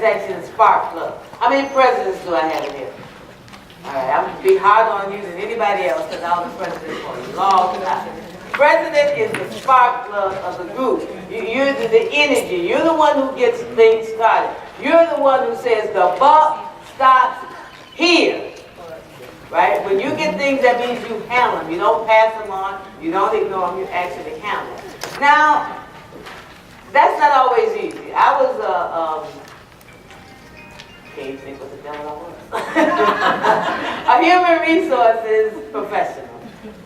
actually the spark plug. How many presidents do I have in here? All right, I'm going to be harder on you than anybody else because I was the president for a long time. President is the spark plug of the group. You're the energy. You're the one who gets things started. You're the one who says the buck stops here. Right? When you get things, that means you handle them. You don't pass them on. You don't ignore them. You actually handle them. Now, that's not always easy. I was can't even think what the devil I was. A human resources professional.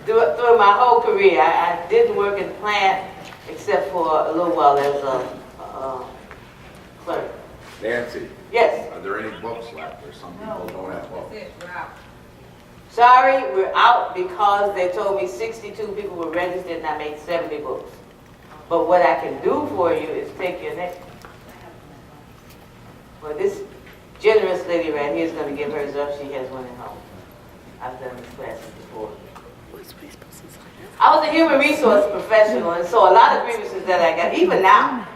Through my whole career, I didn't work in plant except for a little while as a clerk. Nancy. Yes. Are there any books left? Or some people don't have books? We're out. Sorry, we're out because they told me 62 people were registered and I made 70 books. But what I can do for you is take your name. Well, this generous lady right here is going to give hers up. She has one at home. I've done these classes before. I was a human resource professional, and so a lot of grievances that I got, even now,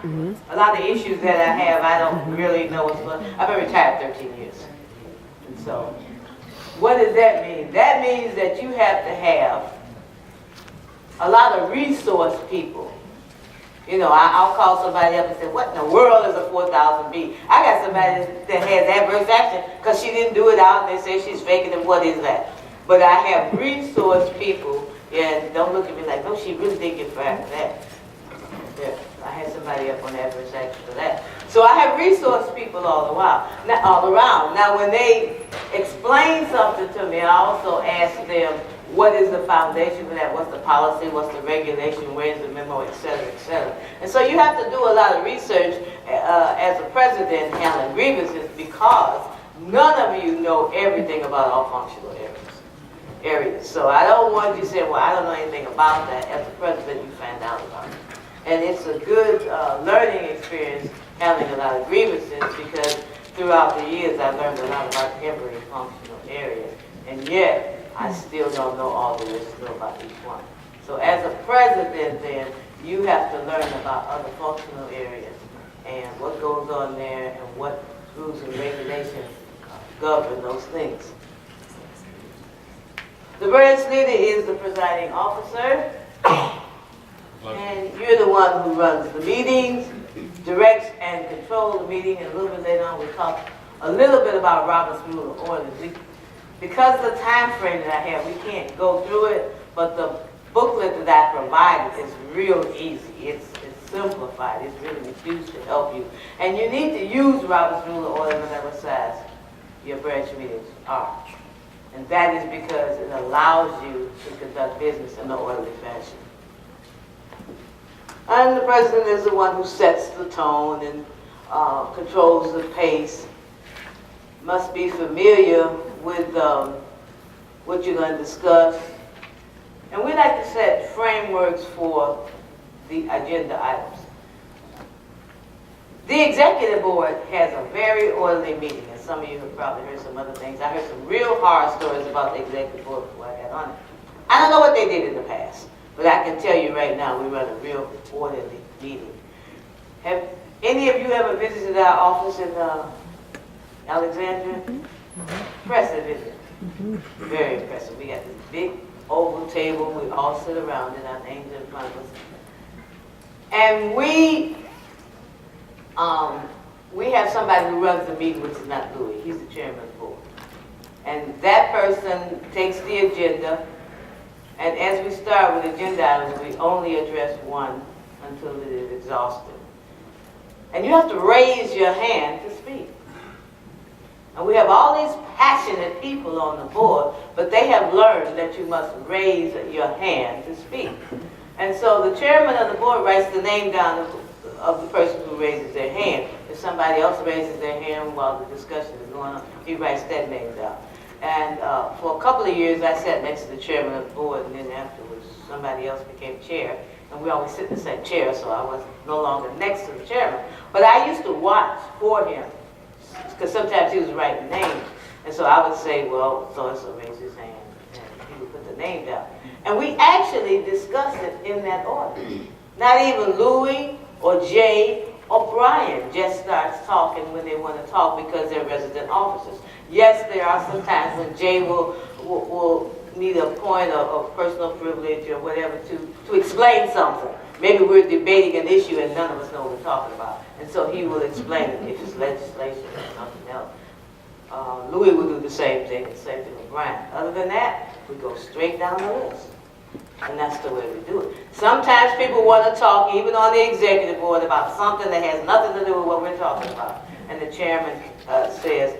a lot of issues that I have, I don't really know what's going on. I've been retired 13 years. And so, what does that mean? That means that you have to have a lot of resource people. You know, I'll call somebody up and say, what in the world is a 4000B? I got somebody that has adverse action because she didn't do it out and they say she's faking it. What is that? But I have resource people, and don't look at me like, no, she really did get fired for that. Yeah, I had somebody up on adverse action for that. So I have resource people all around. Now, when they explain something to me, I also ask them, what is the foundation for that? What's the policy? What's the regulation? Where's the memo, et cetera, et cetera. And so you have to do a lot of research as a president handling grievances because none of you know everything about all functional areas. So I don't want you to say, well, I don't know anything about that. As a president, you find out about it. And it's a good learning experience handling a lot of grievances because throughout the years I learned a lot about every functional area. And yet, I still don't know all there is to know about each one. So as a president, then, you have to learn about other functional areas and what goes on there and what rules and regulations govern those things. The branch leader is the presiding officer, and you're the one who runs the meetings, directs and controls the meeting, and a little bit later on we'll talk a little bit about Robert's Rule of Order. Because of the time frame that I have, we can't go through it, but the booklet that I provided is real easy. It's simplified. It's really reduced to help you. And you need to use Robert's Rule of Order whatever size your branch meetings are. And that is because it allows you to conduct business in an orderly fashion. And the president is the one who sets the tone and controls the pace. Must be familiar with what you're going to discuss. And we like to set frameworks for the agenda items. The executive board has a very orderly meeting, and some of you have probably heard some other things. I heard some real horror stories about the executive board before I got on it. I don't know what they did in the past, but I can tell you right now we run a real orderly meeting. Have any of you ever visited our office in Alexandria? Impressive, isn't it? Very impressive. We got this big oval table. We all sit around and our names in front of us. And we have somebody who runs the meeting, which is not Louis. He's the chairman of the board. And that person takes the agenda, and as we start with agenda items, we only address one until it is exhausted. And you have to raise your hand to speak. And we have all these passionate people on the board, but they have learned that you must raise your hand to speak. And so the chairman of the board writes the name down of the person who raises their hand. If somebody else raises their hand while the discussion is going on, he writes that name down. And for a couple of years, I sat next to the chairman of the board, and then afterwards, somebody else became chair. And we always sit in the same chair, so I was no longer next to the chairman. But I used to watch for him, because sometimes he was writing names. And so I would say, well, so-and-so raised his hand, and he would put the name down. And we actually discussed it in that order. Not even Louis or Jay O'Brien just starts talking when they want to talk because they're resident officers. Yes, there are some times when Jay will need a point of personal privilege or whatever to explain something. Maybe we're debating an issue and none of us know what we're talking about. And so he will explain it if it's legislation or something else. Louis will do the same thing, and same thing with Brian. Other than that, we go straight down the list. And that's the way we do it. Sometimes people want to talk, even on the executive board, about something that has nothing to do with what we're talking about. And the chairman says,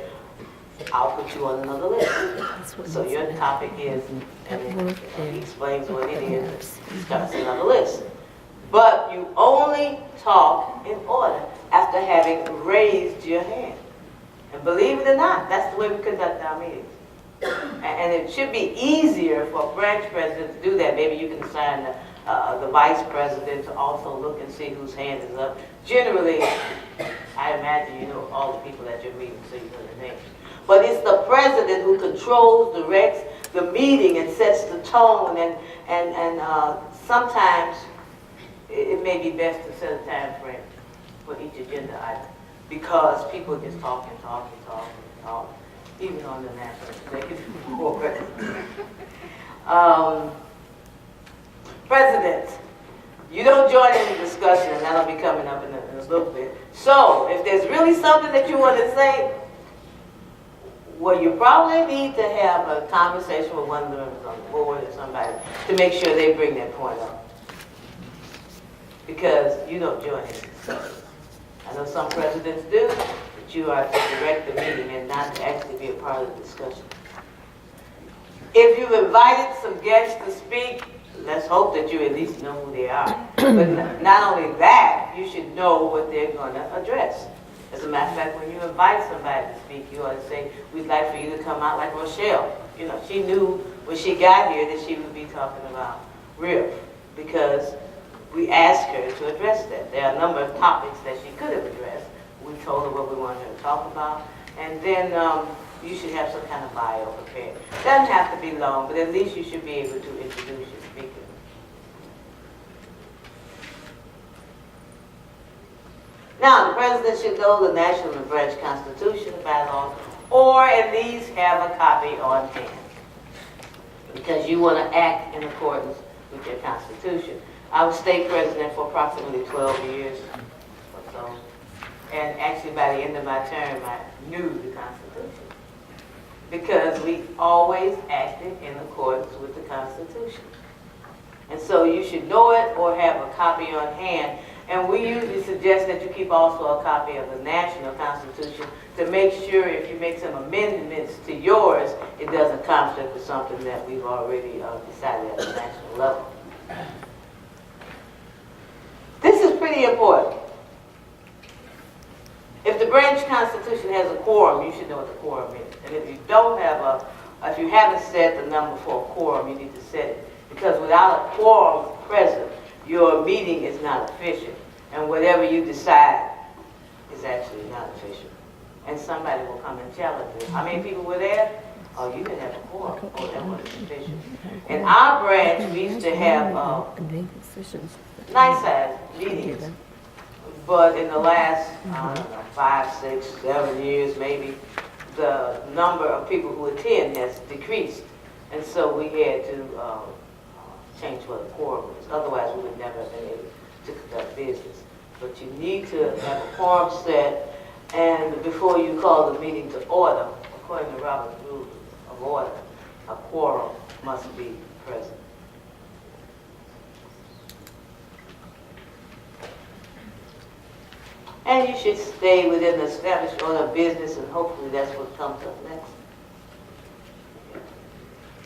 I'll put you on another list. So your topic is, and then he explains what it is, and starts another list. But you only talk in order after having raised your hand. And believe it or not, that's the way we conduct our meetings. And it should be easier for a branch president to do that. Maybe you can assign the vice president to also look and see whose hand is up. Generally, I imagine you know all the people at your meeting, so you know their names. But it's the president who controls, directs the meeting and sets the tone. And sometimes it may be best to set a time frame for each agenda item because people just talk, even on the national executive board. President, you don't join in the discussion, and that'll be coming up in a little bit. So, if there's really something that you want to say, well, you probably need to have a conversation with one of the members on the board or somebody to make sure they bring that point up. Because you don't join in the discussion. I know some presidents do, but you are to direct the meeting and not to actually be a part of the discussion. If you've invited some guests to speak, let's hope that you at least know who they are. But not only that, you should know what they're going to address. As a matter of fact, when you invite somebody to speak, you ought to say, we'd like for you to come out like Rochelle. You know, she knew when she got here that she would be talking about RIF because we asked her to address that. There are a number of topics that she could have addressed. We told her what we wanted her to talk about. And then you should have some kind of bio prepared. It doesn't have to be long, but at least you should be able to introduce your speaker. Now, the president should know the national and branch constitution, bylaws, or at least have a copy on hand. Because you want to act in accordance with your constitution. I was state president for approximately 12 years or so. And actually by the end of my term, I knew the Constitution. Because we always acted in accordance with the Constitution. And so you should know it or have a copy on hand. And we usually suggest that you keep also a copy of the national Constitution to make sure if you make some amendments to yours, it doesn't conflict with something that we've already decided at the national level. This is pretty important. If the branch constitution has a quorum, you should know what the quorum is. And if you don't have if you haven't set the number for a quorum, you need to set it. Because without a quorum present, your meeting is not official. And whatever you decide is actually not official. And somebody will come and challenge you. How many people were there? Oh, you didn't have a quorum. Oh, that wasn't official. In our branch, we used to have nice-sized meetings. But in the last, I don't know, 5, 6, 7 years maybe, the number of people who attend has decreased. And so we had to change what a quorum is. Otherwise, we would never have been able to conduct business. But you need to have a quorum set, and before you call the meeting to order, according to Robert's Rules of Order, a quorum must be present. And you should stay within the established order of business, and hopefully that's what comes up next.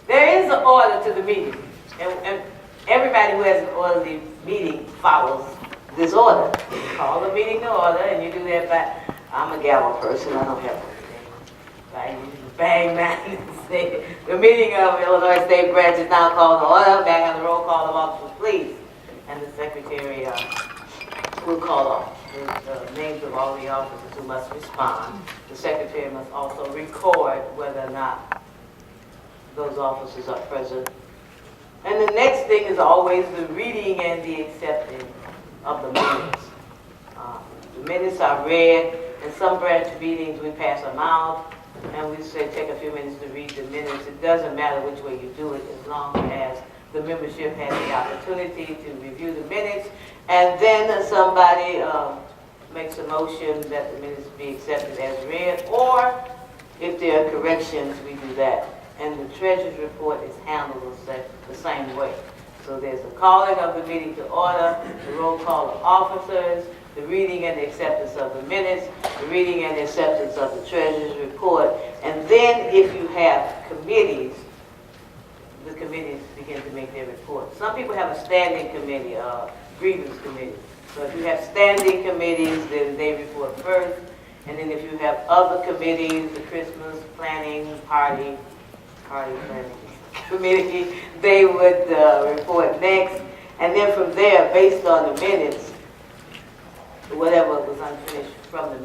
There is an order to the meeting, and everybody who has an orderly meeting follows this order. You call the meeting to order, and you do that by, I'm a gavel person, I don't have anything. Right? You just bang, bang, and say, the meeting of Illinois State Branch is now called to order. Back on the roll call of officers, please. And the secretary will call off the names of all the officers who must respond. The secretary must also record whether or not those officers are present. And the next thing is always the reading and the accepting of the minutes. The minutes are read. In some branch meetings, we pass them out, and we say take a few minutes to read the minutes. It doesn't matter which way you do it, as long as the membership has the opportunity to review the minutes, and then somebody makes a motion that the minutes be accepted as read, or if there are corrections, we do that. And the treasurer's report is handled the same way. So there's a calling of the meeting to order, the roll call of officers, the reading and the acceptance of the minutes, the reading and the acceptance of the treasurer's report. And then if you have committees, the committees begin to make their report. Some people have a standing committee, grievance committee. So if you have standing committees, then they report first. And then if you have other committees, the Christmas planning party planning committee, they would report next. And then from there, based on the minutes, whatever was unfinished from the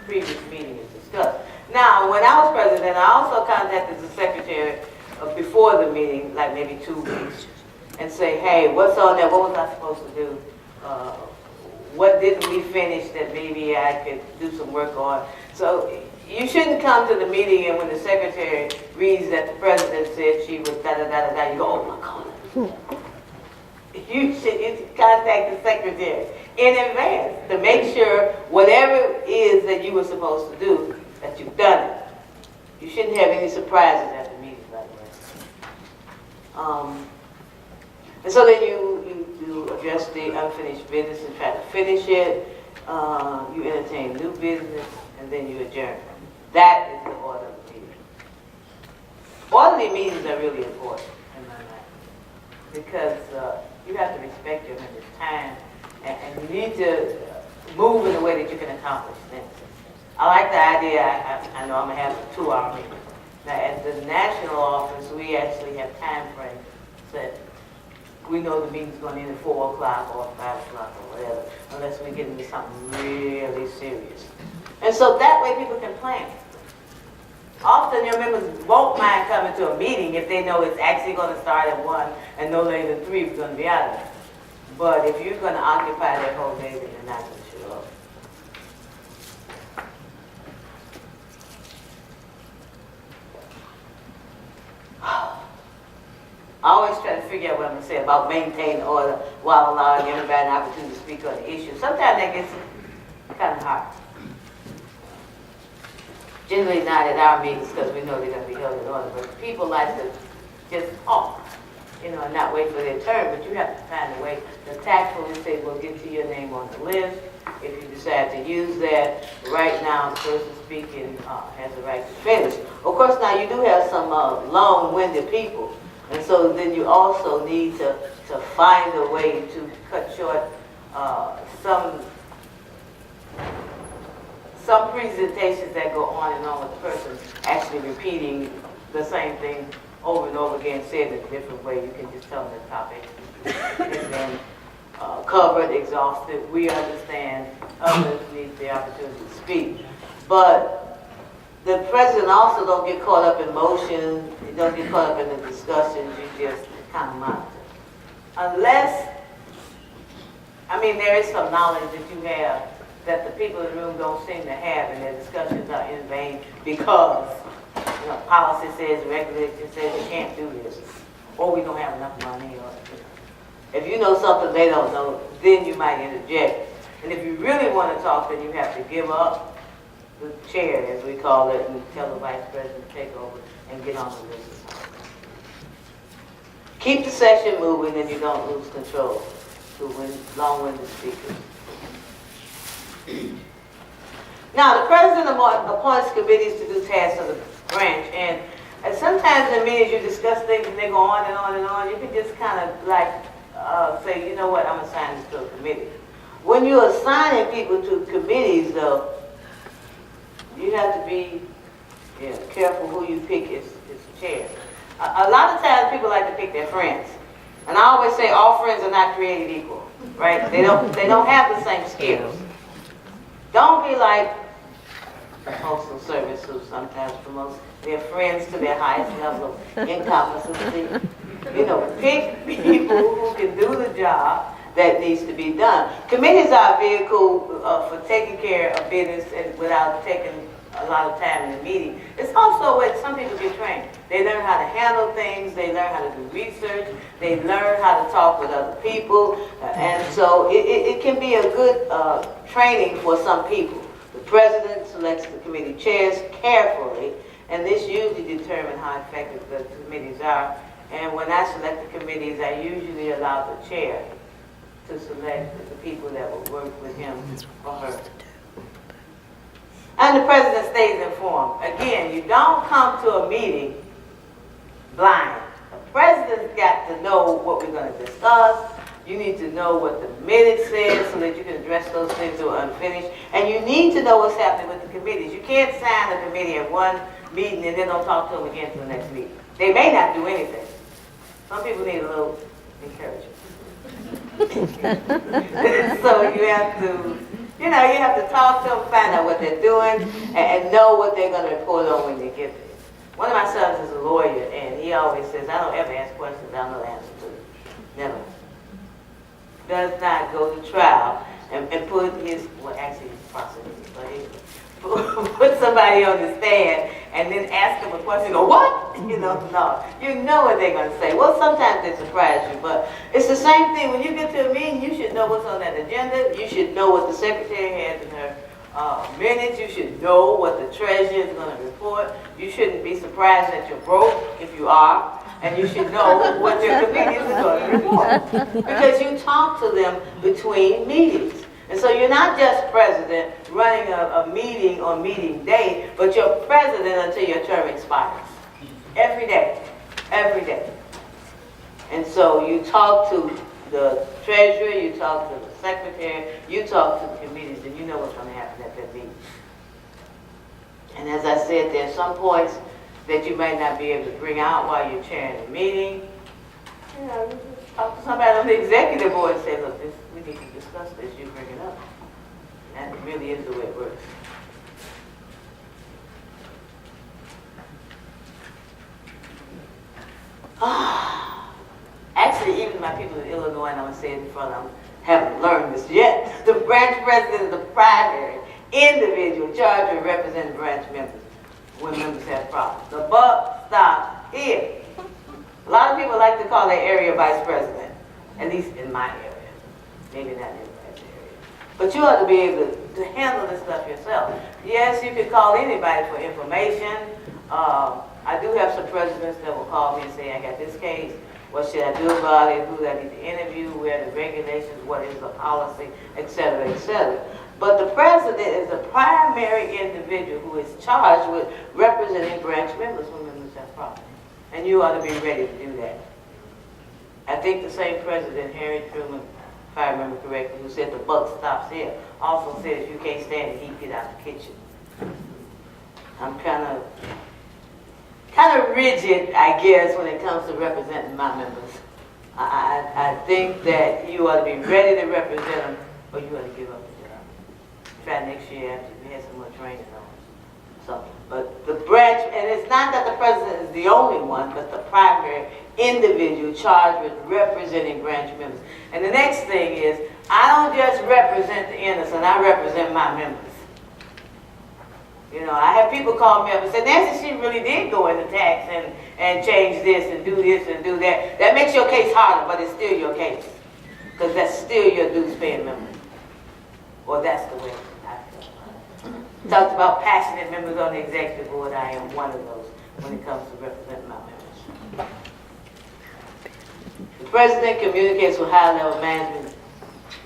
previous meeting is discussed. Now, when I was president, I also contacted the secretary before the meeting, like maybe 2 weeks, and say, hey, what's on there? What was I supposed to do? What didn't we finish that maybe I could do some work on? So you shouldn't come to the meeting and when the secretary reads that the president said she was da-da-da-da-da, you go, oh my God. You should contact the secretary in advance to make sure whatever it is that you were supposed to do, that you've done it. You shouldn't have any surprises at the meeting, by the way. And so then you address the unfinished business and try to finish it. You entertain new business, and then you adjourn. That is the order of the meeting. Orderly meetings are really important in my mind because you have to respect your members' time, and you need to move in a way that you can accomplish things. I like the idea, I know I'm going to have a 2-hour meeting. Now at the national office, we actually have time frames that we know the meeting's going to end at 4 o'clock or 5 o'clock or whatever, unless we get into something really serious. And so that way people can plan. Often your members won't mind coming to a meeting if they know it's actually going to start at 1 and no later than 3 is going to be out of it. But if you're going to occupy that whole day, then you're not going to show up. I always try to figure out what I'm going to say about maintaining order while allowing everybody an opportunity to speak on the issue. Sometimes that gets kind of hard. Generally not at our meetings because we know they're going to be held in order, but people like to just talk, and not wait for their turn, but you have to find a way to tactfully say, well, get to your name on the list. If you decide to use that, right now the person speaking has the right to finish. Of course, now you do have some long-winded people, and so then you also need to find a way to cut short some presentations that go on and on with the person actually repeating the same thing over and over again, said in a different way. You can just tell them the topic has been covered, exhausted. We understand others need the opportunity to speak. But the president also don't get caught up in motion. You don't get caught up in the discussions. You just kind of monitor. Unless, there is some knowledge that you have that the people in the room don't seem to have, and their discussions are in vain because policy says, regulation says you can't do this, or we don't have enough money, or if you know something they don't know, then you might interject. And if you really want to talk, then you have to give up the chair, as we call it, and tell the vice president to take over and get on the business. Keep the session moving, and you don't lose control to long-winded speakers. Now, the president appoints committees to do tasks of the branch, and sometimes in meetings you discuss things and they go on and on and on. You can just kind of say, you know what, I'm assigning this to a committee. When you're assigning people to committees, though, you have to be careful who you pick as chair. A lot of times people like to pick their friends, and I always say all friends are not created equal, right? They don't have the same skills. Don't be like the Postal Service, who sometimes promotes their friends to their highest level of incompetency. Pick people who can do the job that needs to be done. Committees are a vehicle for taking care of business and without taking a lot of time in the meeting. It's also where some people get trained. They learn how to handle things, they learn how to do research, they learn how to talk with other people, and so it can be a good training for some people. The president selects the committee chairs carefully, and this usually determines how effective the committees are. And when I select the committees, I usually allow the chair to select the people that will work with him or her. And the president stays informed. Again, you don't come to a meeting blind. The president's got to know what we're going to discuss. You need to know what the minute says so that you can address those things that are unfinished. And you need to know what's happening with the committees. You can't sign a committee at one meeting and then don't talk to them again until the next meeting. They may not do anything. Some people need a little encouragement. So you have to, you have to talk to them, find out what they're doing, and know what they're going to report on when they get there. One of my sons is a lawyer, and he always says, I don't ever ask questions I don't know the answer to. Never. Does not go to trial and put his, well actually he's prosecuted, but he put somebody on the stand and then ask them a question, go, what? No. You know what they're going to say. Well, sometimes they surprise you, but it's the same thing. When you get to a meeting, you should know what's on that agenda. You should know what the secretary has in her minutes. You should know what the treasurer is going to report. You shouldn't be surprised that you're broke if you are. And you should know what your committees are going to report. Because you talk to them between meetings. And so you're not just president running a meeting on meeting day, but you're president until your term expires. Every day. Every day. And so you talk to the treasurer, you talk to the secretary, you talk to the committees, and you know what's going to happen at that meeting. And as I said, there are some points that you might not be able to bring out while you're chairing the meeting. You talk to somebody on the executive board and say, look, we need to discuss this, you bring it up. And it really is the way it works. Actually, even my people in Illinois, and I'm going to say it in front of them, haven't learned this yet. The branch president is the primary individual charged with representing branch members when members have problems. The buck stops here. A lot of people like to call their area vice president, at least in my area. Maybe not in everybody's area. But you ought to be able to handle this stuff yourself. Yes, you can call anybody for information. I do have some presidents that will call me and say, I got this case. What should I do about it? Who do I need to interview? Where are the regulations? What is the policy? Et cetera, et cetera. But the president is the primary individual who is charged with representing branch members when members have problems. And you ought to be ready to do that. I think the same president, Harry Truman, if I remember correctly, who said the buck stops here, also said if you can't stand the heat, get out the kitchen. I'm kind of rigid, I guess, when it comes to representing my members. I think that you ought to be ready to represent them, or you ought to give up the job. Try next year after we had some more training on. So, but the branch, and it's not that the president is the only one, but the primary individual charged with representing branch members. And the next thing is, I don't just represent the innocent, I represent my members. I have people call me up and say, Nancy, she really did go into tax and change this and do that. That makes your case harder, but it's still your case. Because that's still your dues paying member. Or that's the way I feel. Talked about passionate members on the executive board. I am one of those when it comes to representing my members. The president communicates with high-level management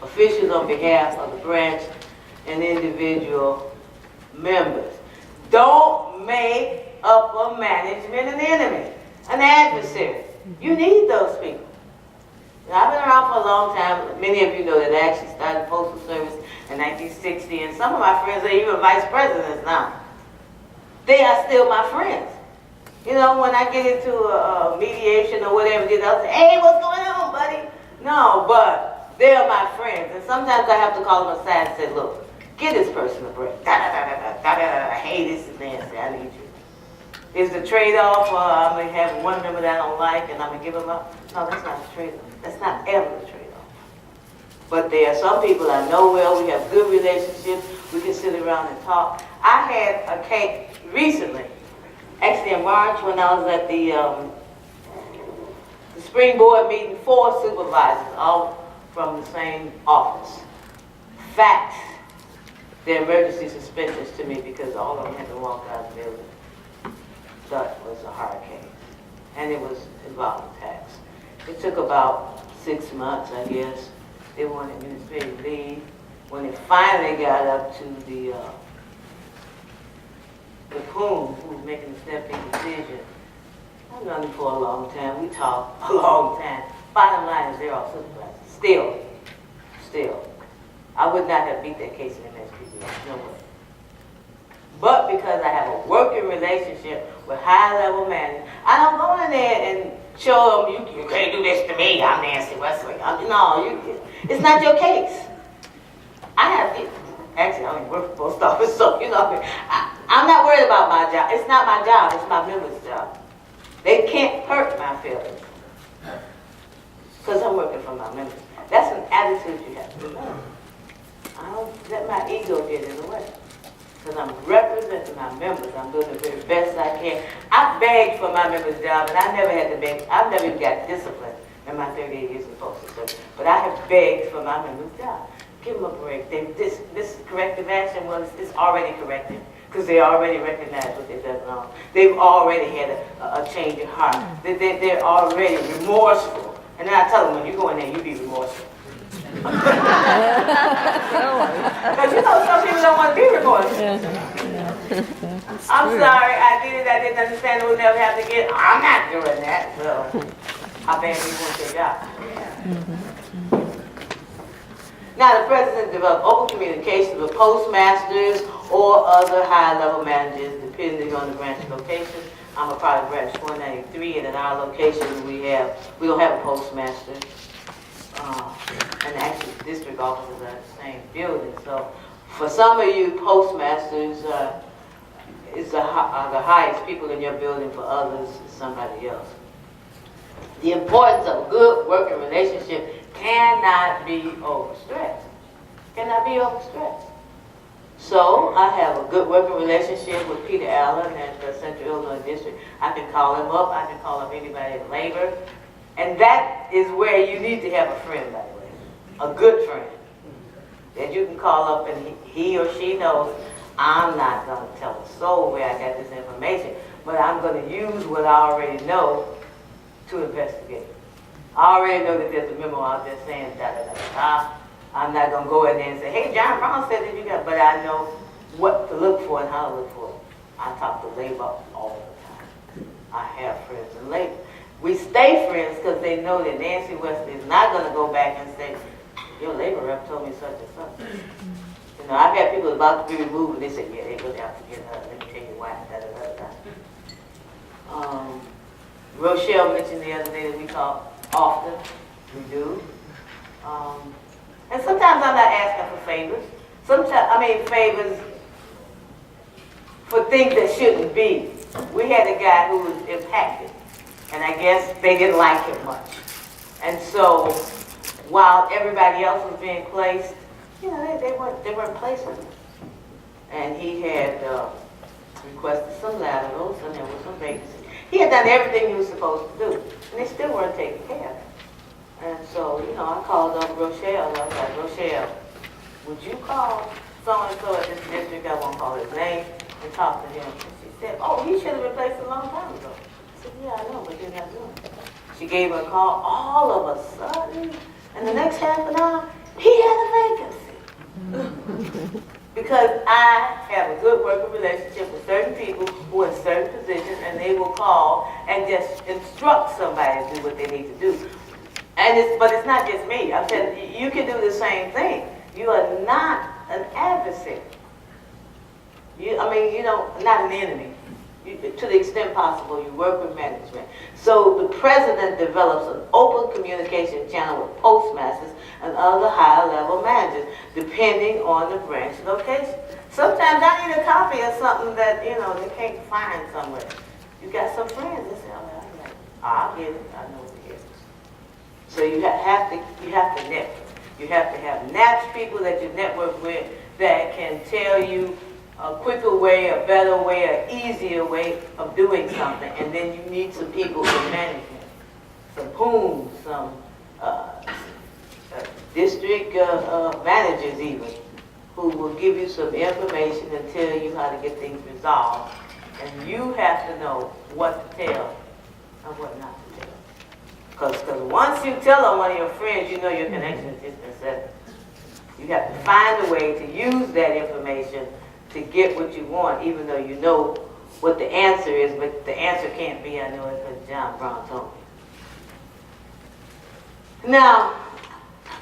officials on behalf of the branch and individual members. Don't make upper management an enemy, an adversary. You need those people. Now, I've been around for a long time. Many of you know that I actually started Postal Service in 1960, and some of my friends are even vice presidents now. They are still my friends. When I get into a mediation or whatever, they'll say, hey, what's going on, buddy? No, but they're my friends. And sometimes I have to call them aside and say, look, give this person a break. Hey, this is Nancy, I need you. Is the trade-off, I'm going to have one member that I don't like and I'm going to give them up? No, that's not the trade-off. That's not ever the trade-off. But there are some people I know well, we have good relationships, we can sit around and talk. I had a case recently, actually in March when I was at the spring board meeting, 4 supervisors, all from the same office, faxed their emergency suspensions to me because all of them had to walk out of the building. That was a hard case, and it was involving tax. It took about 6 months, I guess. They wanted administrative leave. When it finally got up to the coon who was making the stepping decision, I've known him for a long time. We talked a long time. Bottom line is they're all supervisors. Still. I would not have beat that case in MSPB. No way. But because I have a working relationship with high-level managers, I don't go in there and show them, you can't do this to me, I'm Nancy Wesley. It's not your case. Actually, I don't work for the post office, so, I'm not worried about my job. It's not my job, it's my members' job. They can't hurt my feelings because I'm working for my members. That's an attitude you have to develop. I don't let my ego get in the way because I'm representing my members. I'm doing the very best I can. I begged for my members' job, and I never had to beg. I've never even got discipline in my 38 years in postal service. But I have begged for my members' job. Give them a break. This is corrective action. Well, it's already corrected because they already recognize what they've done wrong. They've already had a change of heart. They're already remorseful. And then I tell them, when you go in there, you be remorseful. Because some people don't want to be remorseful. I'm sorry, I didn't understand it, we'll never have to get. I'm not doing that, so I bet you want your job. Now, the president developed open communications with postmasters or other high-level managers, depending on the branch location. I'm a part of branch 493, and in our location, we don't have a postmaster. And actually, district offices are in the same building. So, for some of you, postmasters is the highest people in your building. For others, it's somebody else. The importance of a good working relationship cannot be overstressed. Cannot be overstressed. So I have a good working relationship with Peter Allen at the Central Illinois District. I can call him up. I can call up anybody in labor. And that is where you need to have a friend, by the way. A good friend. That you can call up and he or she knows I'm not going to tell a soul where I got this information, but I'm going to use what I already know to investigate. I already know that there's a memo out there saying da-da-da-da. I'm not going to go in there and say, hey, John Brown said that you got, but I know what to look for and how to look for it. I talk to labor all the time. I have friends in labor. We stay friends because they know that Nancy Wesley is not going to go back and say, your labor rep told me such and such. I've had people about to be removed and they say, yeah, they really have to get her. Let me tell you why. Rochelle mentioned the other day that we talk often. We do. And sometimes I'm not asking for favors. Favors for things that shouldn't be. We had a guy who was impacted, and I guess they didn't like him much. And so, while everybody else was being placed, they weren't placing him. And he had requested some laterals, and there was some vacancies. He had done everything he was supposed to do, and they still weren't taking care of him. And so, I called up Rochelle, and I was like, Rochelle, would you call so-and-so at this district, I won't call his name, and talk to him? And she said, oh, he should have been placed a long time ago. I said, yeah, I know, but you're not doing it. She gave her a call. All of a sudden, in the next half an hour, he had a vacancy. Because I have a good working relationship with certain people who are in certain positions, and they will call and just instruct somebody to do what they need to do. But it's not just me. I'm saying you can do the same thing. You are not an adversary. Not an enemy. To the extent possible, you work with management. So the president develops an open communication channel with postmasters and other higher-level managers, depending on the branch location. Sometimes I need a copy of something that, they can't find somewhere. You got some friends that say, I'll get it. I know it is. So you have to net. You have to have NAPS people that you network with that can tell you a quicker way, a better way, an easier way of doing something. And then you need some people in management, some POOMs, some district managers even, who will give you some information and tell you how to get things resolved. And you have to know what to tell and what not to tell. Because once you tell on one of your friends, you know your connection is just been set. You have to find a way to use that information to get what you want, even though you know what the answer is, but the answer can't be, I know it because John Brown told me. Now,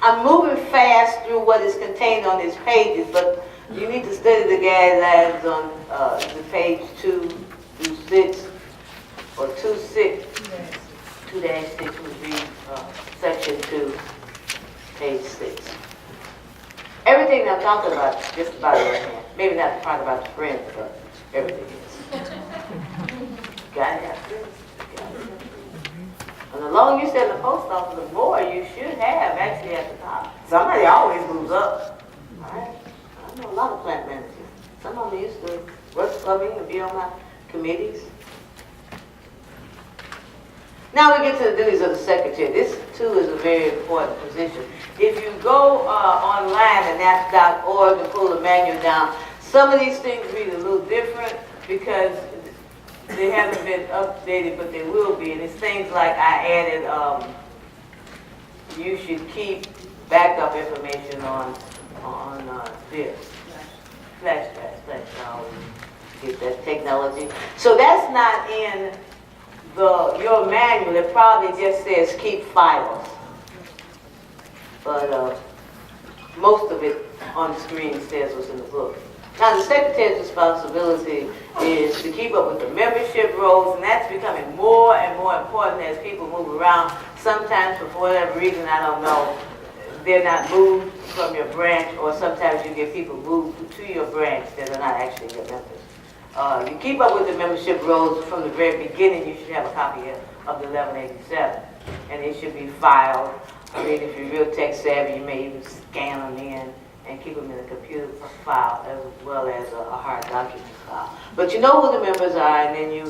I'm moving fast through what is contained on these pages, but you need to study the guidelines on the page 2 through 6, or 2-6, 2-6 would be section 2, page 6. Everything I'm talking about is just about your hand. Maybe not the part about your friends, but everything is. Gotta have friends. And the longer you stay in the post office, the more you should have actually at the top. Somebody always moves up. All right? I know a lot of plant managers. Some of them used to work for me and be on my committees. Now we get to the duties of the secretary. This, too, is a very important position. If you go online at naps.org and pull the manual down, some of these things read a little different because they haven't been updated, but they will be. And it's things like I added, you should keep backup information on this. Flashbacks, I always get that technology. So that's not in your manual. It probably just says keep files. But most of it on the screen says what's in the book. Now the secretary's responsibility is to keep up with the membership rolls, and that's becoming more and more important as people move around. Sometimes for whatever reason, I don't know, they're not moved from your branch, or sometimes you get people moved to your branch that are not actually your members. You keep up with the membership rolls from the very beginning. You should have a copy of the 1187, and it should be filed. I mean, if you're real tech savvy, you may even scan them in and keep them in a computer file as well as a hard document file. But you know who the members are, and then you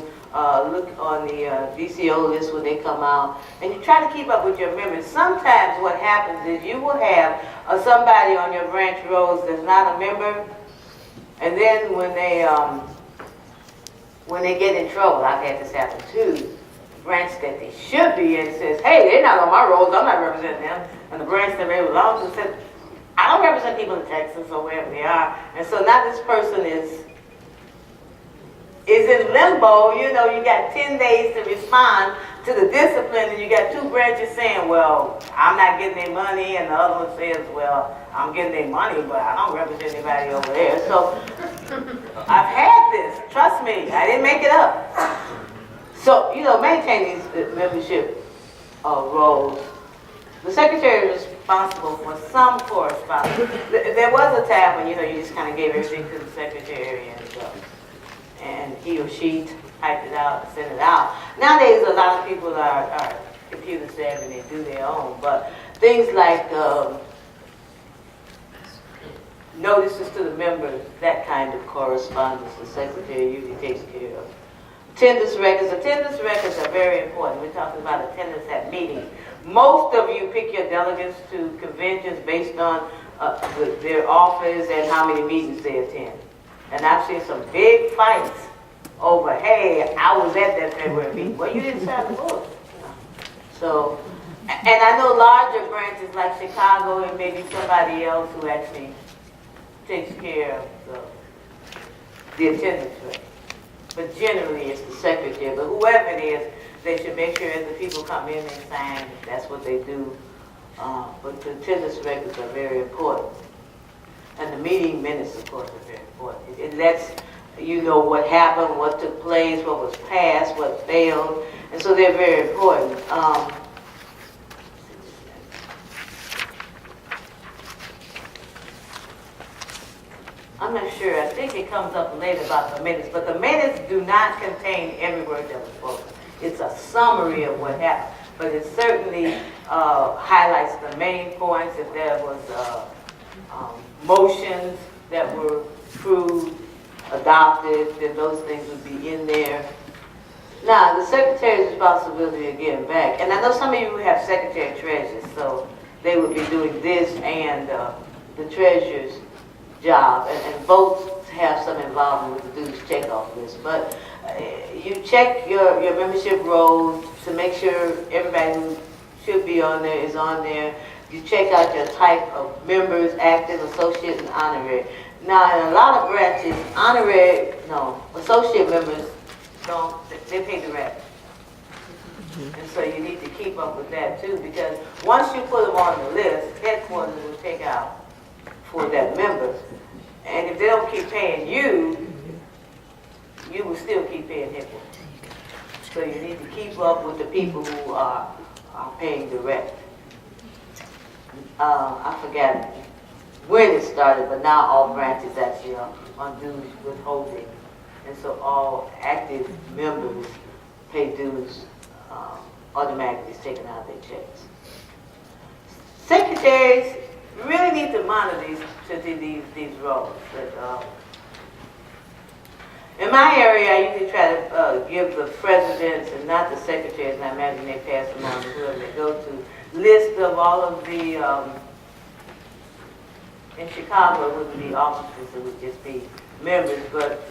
look on the VCO list when they come out, and you try to keep up with your members. Sometimes what happens is you will have somebody on your branch rolls that's not a member, and then when they get in trouble, I've had this happen too, branch that they should be in says, hey, they're not on my rolls, I'm not representing them. And the branch that they belong to said, I don't represent people in Texas or wherever they are. And so now this person is in limbo. You know, you got 10 days to respond to the discipline, and you got two branches saying, well, I'm not getting any money, and the other one says, well, I'm getting their money, but I don't represent anybody over there. So I've had this, trust me, I didn't make it up. So, you know, maintain these membership roles. The secretary is responsible for some correspondence. There was a time when, you know, you just kind of gave everything to the secretary and he or she typed it out and sent it out. Nowadays, a lot of people are computer savvy and they do their own, but things like notices to the members, that kind of correspondence, the secretary usually takes care of. Attendance records. Attendance records are very important. We're talking about attendance at meetings. Most of you pick your delegates to conventions based on their office and how many meetings they attend. And I've seen some big fights over, hey, I was at that February meeting. Well, you didn't sign the book. So, and I know larger branches like Chicago and maybe somebody else who actually takes care of the attendance record. But generally it's the secretary. But whoever it is, they should make sure as the people come in, they sign. That's what they do. But the attendance records are very important. And the meeting minutes, of course, are very important. It lets you know what happened, what took place, what was passed, what failed. And so they're very important. I'm not sure. I think it comes up later about the minutes. But the minutes do not contain every word that was spoken. It's a summary of what happened. But it certainly highlights the main points. If there was motions that were approved, adopted, then those things would be in there. Now, the secretary's responsibility of getting back, and I know some of you have secretary treasurers, so they would be doing this and the treasurer's job, and both have some involvement with the dues checkoff list. But you check your membership rolls to make sure everybody who should be on there is on there. You check out your type of members, active, associate, and honorary. Now, in a lot of branches, associate members don't, they pay direct. And so you need to keep up with that too, because once you put them on the list, headquarters will take out for that member. And if they don't keep paying you, you will still keep paying headquarters. So you need to keep up with the people who are paying direct. I forgot when it started, but now all branches actually are on dues withholding. And so all active members pay dues automatically, it's taken out of their checks. Secretaries really need to monitor these roles. But, in my area, I usually try to give the presidents and not the secretaries, and I imagine they pass them on to whoever they go to, list of all of the, in Chicago, it wouldn't be officers, it would just be members, but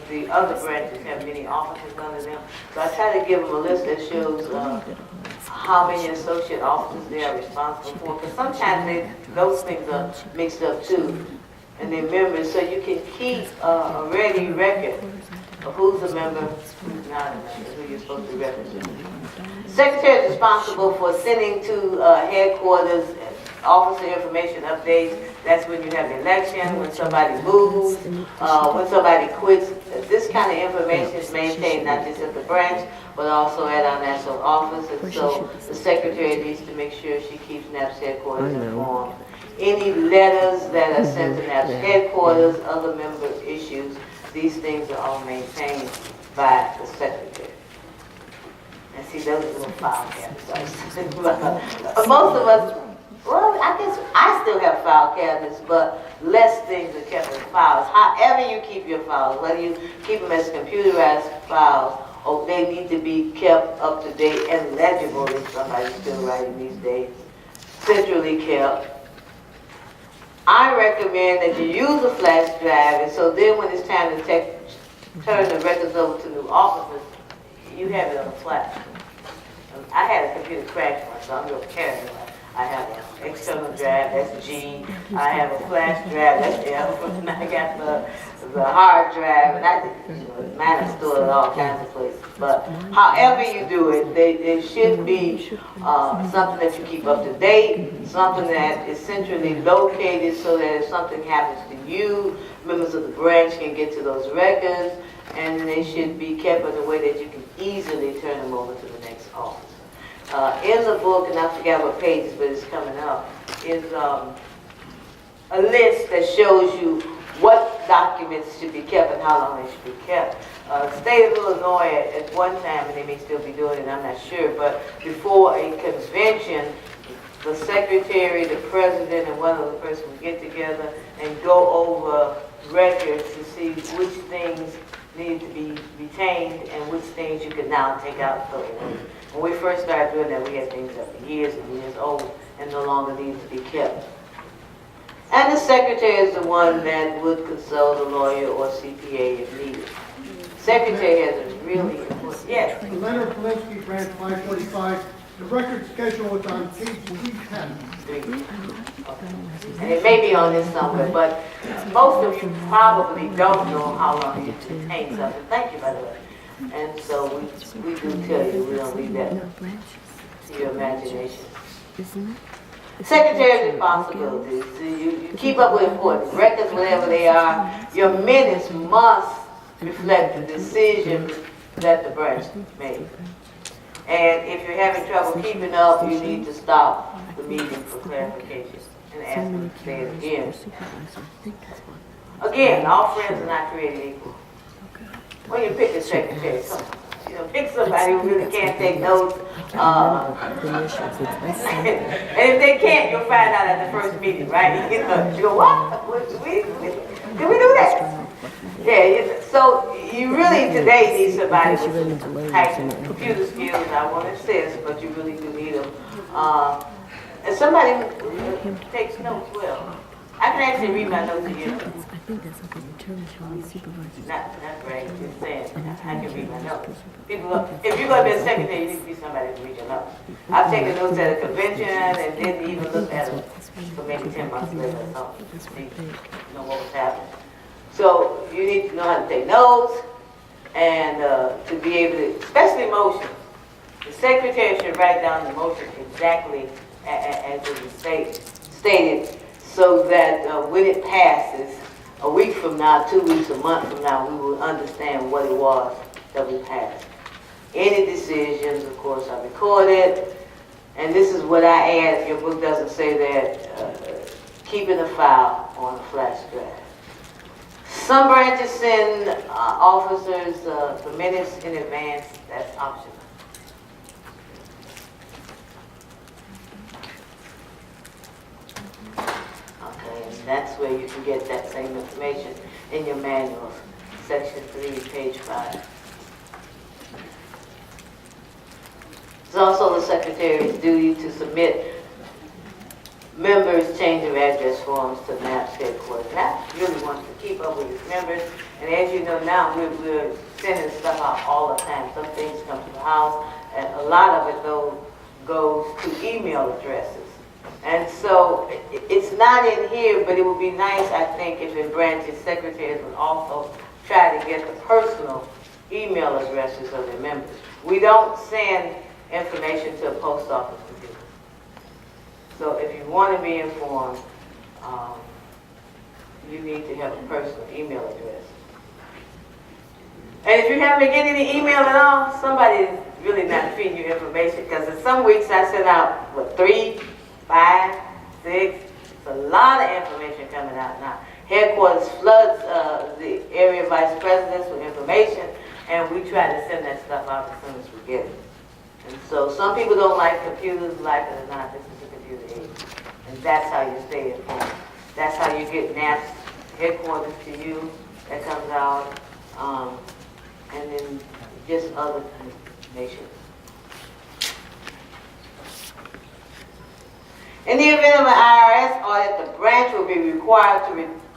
the other branches have many officers under them. So I try to give them a list that shows how many associate officers they are responsible for, because sometimes those things are mixed up too, and they're members, so you can keep a ready record of who's a member, who's not a member, who you're supposed to represent. Secretary is responsible for sending to headquarters officer information updates. That's when you have an election, when somebody moves, when somebody quits. This kind of information is maintained not just at the branch, but also at our national office. And so the secretary needs to make sure she keeps NAPS headquarters informed. Any letters that are sent to NAPS headquarters, other member issues, these things are all maintained by the secretary. And see, those little file cabinets. Most of us, well, I guess I still have file cabinets, but less things are kept in files. However you keep your files, whether you keep them as computerized files, or they need to be kept up to date and legible if somebody's still writing these days, centrally kept. I recommend that you use a flash drive, and so then when it's time to turn the records over to new officers, you have it on a flash. I had a computer crash once, so I'm real paranoid. I have an external drive, that's G. I have a flash drive, that's F. And I got the hard drive, and mine is stored in all kinds of places. But however you do it, there should be something that you keep up to date, something that is centrally located so that if something happens to you, members of the branch can get to those records, and they should be kept in a way that you can easily turn them over to the next officer. In the book, and I forgot what pages, but it's coming up, is a list that shows you what documents should be kept and how long they should be kept. The state of Illinois at one time, and they may still be doing it, I'm not sure, but before a convention, the secretary, the president, and one other person would get together and go over records to see which things needed to be retained and which things you could now take out. So when we first started doing that, we had things that were years and years old and no longer needed to be kept. And the secretary is the one that would consult a lawyer or CPA if needed. Secretary has a really important, yes? Leonard Polinsky, branch 545. The record schedule is on page 310. And it may be on this somewhere, but most of you probably don't know how long you retain something. Thank you, by the way. And so we do tell you, we don't leave that to your imagination. Secretary's responsibilities. You keep up with important records, whatever they are. Your minutes must reflect the decision that the branch made. And if you're having trouble keeping up, you need to stop the meeting for clarification and ask them to say it again. Again, all friends are not created equal. When you pick a secretary, come on. You know, pick somebody who really can't take notes. And if they can't, you'll find out at the first meeting, right? You know, you go, what? Did we do that? Yeah, so you really today need somebody with some type of computer skills. I won't insist, but you really do need them. And somebody who takes notes well. I can actually read my notes again. I think that's like a return to supervisor. Not right, just saying, I can read my notes. People, if you're going to be a secretary, you need to be somebody to read your notes. I've taken notes at a convention and didn't even look at them for maybe 10 months later. So, see, know what was happening. So you need to know how to take notes and to be able to, especially motions. The secretary should write down the motion exactly as it was stated, so that when it passes, a week from now, 2 weeks, a month from now, we will understand what it was that we passed. Any decisions, of course, are recorded, and this is what I add if your book doesn't say that, keeping a file on a flash drive. Some branches send officers the minutes in advance. That's optional. Okay, and that's where you can get that same information in your manuals, section 3, page 5. It's also the secretary's duty to submit members' change of address forms to NAPS headquarters. NAPS really wants to keep up with its members, and as you know now, we're sending stuff out all the time. Some things come to the house, and a lot of it though goes to email addresses. And so it's not in here, but it would be nice, I think, if in branches secretaries would also try to get the personal email addresses of their members. We don't send information to a post office computer. So if you want to be informed, you need to have a personal email address. And if you haven't been getting any email at all, somebody is really not feeding you information, because in some weeks I send out, 3, 5, 6, it's a lot of information coming out now. Headquarters floods the area vice presidents with information, and we try to send that stuff out as soon as we get it. And so some people don't like computers, like it or not, this is a computer age. And that's how you stay informed. That's how you get NAPS headquarters to you, that comes out, and then just other information. In the event of an IRS audit, the branch will be required to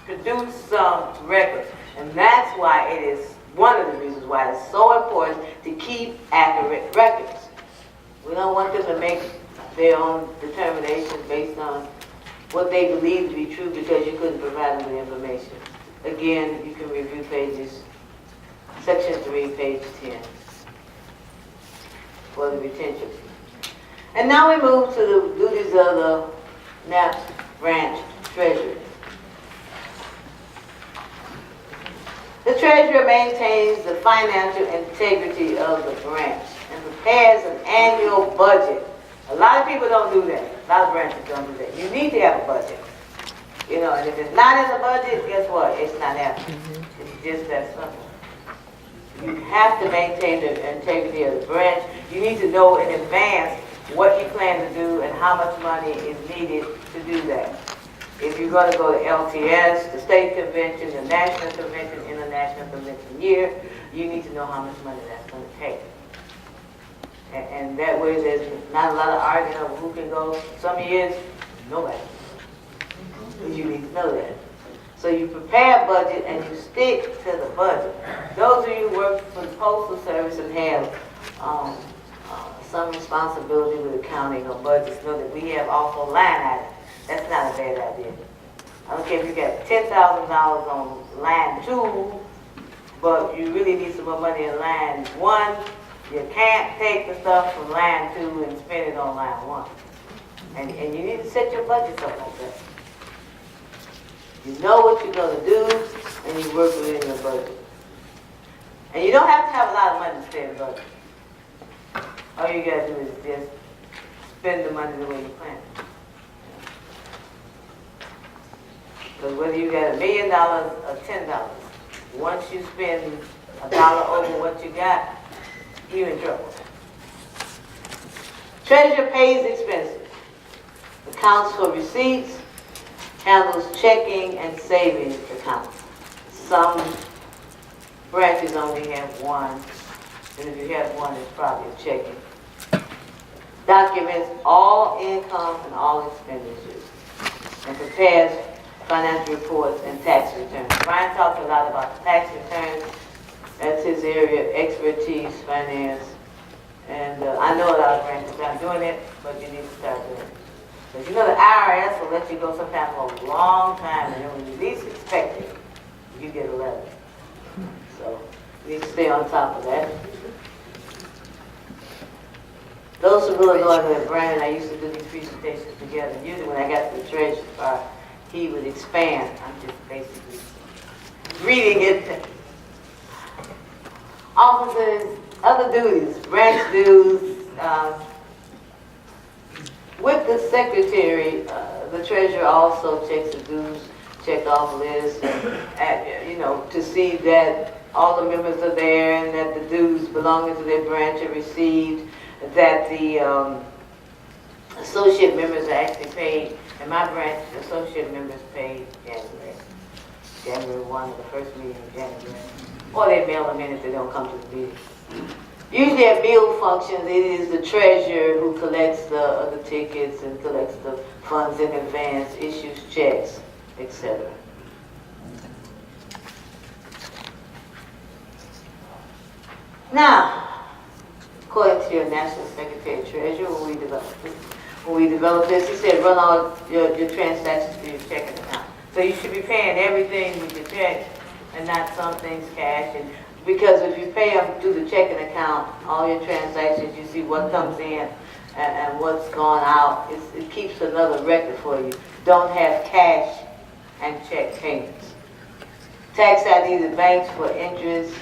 produce some records. And that's why it is one of the reasons why it's so important to keep accurate records. We don't want them to make their own determinations based on what they believe to be true because you couldn't provide them with information. Again, you can review section 3, page 10, for the retention. And now we move to the duties of the NAPS branch treasurer. The treasurer maintains the financial integrity of the branch and prepares an annual budget. A lot of people don't do that. A lot of branches don't do that. You need to have a budget. You know, and if it's not in the budget, guess what? It's not happening. It's just that simple. You have to maintain the integrity of the branch. You need to know in advance what you plan to do and how much money is needed to do that. If you're going to go to LTS, the state convention, the national convention, international convention year, you need to know how much money that's going to take. And that way there's not a lot of arguing over who can go. Some years, nobody. You need to know that. So you prepare a budget and you stick to the budget. Those of you who work for the Postal Service and have some responsibility with accounting or budgets know that we have also line items. That's not a bad idea. I don't care if you got $10,000 on line 2, but you really need some more money in line 1. You can't take the stuff from line 2 and spend it on line 1. And you need to set your budgets up like that. You know what you're going to do, and you work within your budget. And you don't have to have a lot of money to stay in the budget. All you got to do is just spend the money the way you plan. Because whether you got $1 million or $10, once you spend $1 over what you got, you in trouble. Treasurer pays expenses, accounts for receipts, handles checking and savings accounts. Some branches only have one, and if you have one, it's probably a checking. Documents all income and all expenditures, and prepares financial reports and tax returns. Brian talked a lot about the tax returns. That's his area of expertise, finance. And I know a lot of branches aren't doing it, but you need to start doing it. Because you know the IRS will let you go sometimes for a long time, and then when you least expect it, you get a letter. So you need to stay on top of that. Those who really know me, Brandon, I used to do these presentations together. Usually when I got to the treasury part, he would expand. I'm just basically reading it. Officers, other duties, branch dues. With the secretary, the treasurer also checks the dues, check off list, and, you know, to see that all the members are there and that the dues belonging to their branch are received, that the associate members are actually paid. In my branch, the associate members paid January 1, the first meeting in January. Or they mail them in if they don't come to the meeting. Usually at meal functions, it is the treasurer who collects the tickets and collects the funds in advance, issues checks, etc. Now, according to your National Secretary Treasurer, when we developed this, he said run all your transactions through your checking account. So you should be paying everything with your check and not some things cash. And because if you pay them through the checking account, all your transactions, you see what comes in and what's gone out. It keeps another record for you. Don't have cash and check payments. Tax ID the banks for interest.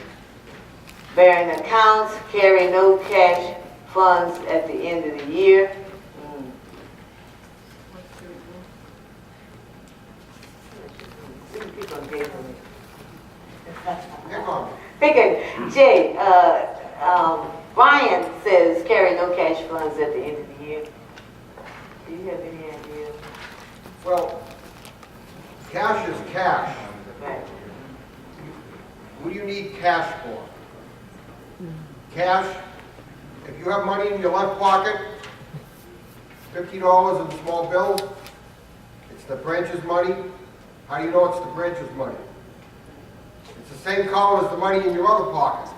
Bearing accounts, carry no cash funds at the end of the year. Pick it. Jay, Brian says carry no cash funds at the end of the year. Do you have any idea? Well, cash is cash. Right. What do you need cash for? Cash, if you have money in your left pocket, $50 in small bills, it's the branch's money. How do you know it's the branch's money? It's the same color as the money in your other pocket.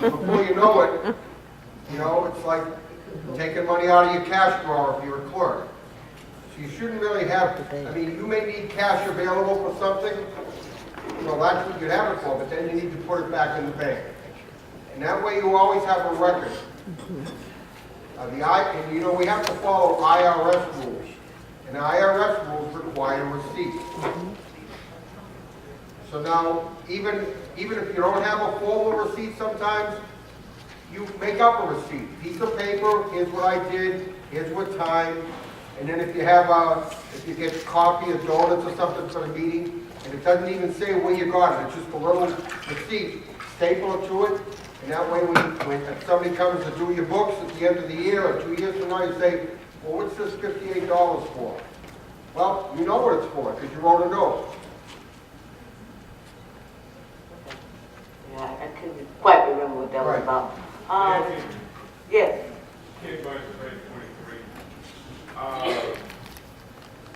Before you know it, you know, it's like taking money out of your cash drawer if you're a clerk. So you shouldn't really have, I mean, you may need cash available for something, you know, that's what you'd have it for, but then you need to put it back in the bank. And that way you always have a record. And you know, we have to follow IRS rules. And IRS rules require receipts. So now, even if you don't have a formal receipt sometimes, you make up a receipt. Piece of paper, here's what I did, here's what time. And then if you have if you get coffee or donuts or something for the meeting, and it doesn't even say where you got it, it's just a little receipt, staple it to it. And that way, when somebody comes to do your books at the end of the year or 2 years from now, you say, well, what's this $58 for? Well, you know what it's for, because you wrote a note. Yeah, I couldn't quite remember what that was about. Yes. Kid budget rate 23.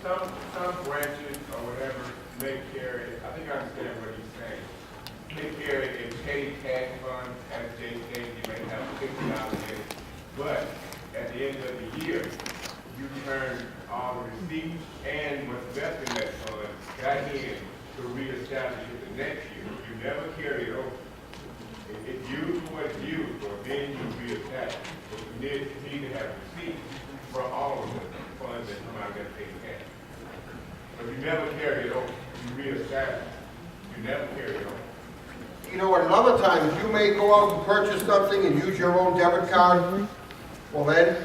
Some branches or whatever may carry, I think I understand what he's saying. They carry a paid tax fund, as Jay said, you may have $50 in it, but at the end of the year, you turn all the receipts and what's left in that fund back in to reestablish it the next year. You never carry it over. It's used for what it's used for, then you reattach. But you need to have receipts for all of the funds that come out of that paid cash. But you never carry it over. You reestablish. You never carry it over. You know, at another time, you may go out and purchase something and use your own debit card. Well then,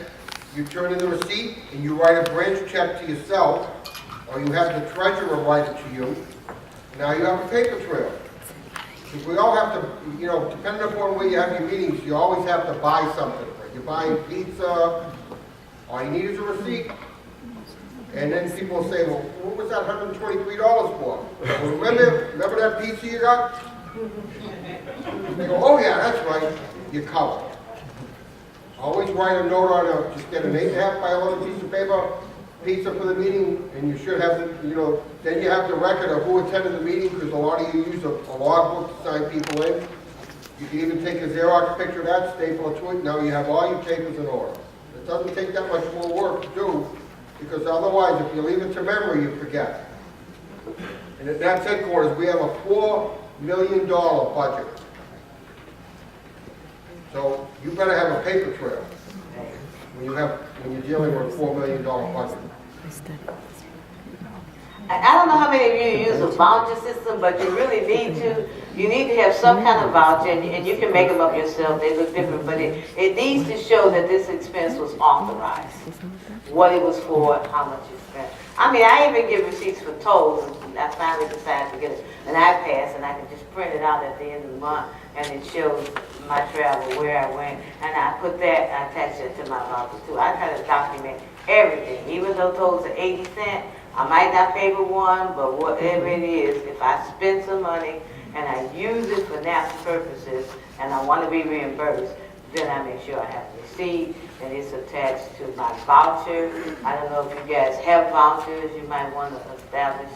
you turn in the receipt and you write a branch check to yourself, or you have the treasurer write it to you. Now you have a paper trail. Because we all have to, you know, depending upon where you have your meetings, you always have to buy something. You're buying pizza, all you need is a receipt. And then people will say, well, what was that $123 for? Well, remember that pizza you got? They go, oh yeah, that's right, you're covered. Always write a note on just get an 8.5 by 11 piece of paper, pizza for the meeting, and you should have the, you know, then you have the record of who attended the meeting, because a lot of you use a logbook to sign people in. You can even take a Xerox picture of that, staple it to it, now you have all your papers in order. It doesn't take that much more work to do, because otherwise, if you leave it to memory, you forget. And at NAPS headquarters, we have a $4 million budget. So you better have a paper trail when you're dealing with a $4 million budget. I don't know how many of you use a voucher system, but you really need to. You need to have some kind of voucher, and you can make them up yourself. They look different, but it needs to show that this expense was authorized, what it was for, how much you spent. I mean, I even give receipts for tolls, and I finally decided to get an iPass, and I can just print it out at the end of the month, and it shows my travel, where I went, and I put that, I attach it to my voucher too. I try to document everything, even though tolls are 80 cents. I might not favor one, but whatever it is, if I spend some money and I use it for NAPS purposes and I want to be reimbursed, then I make sure I have the receipt and it's attached to my voucher. I don't know if you guys have vouchers. You might want to establish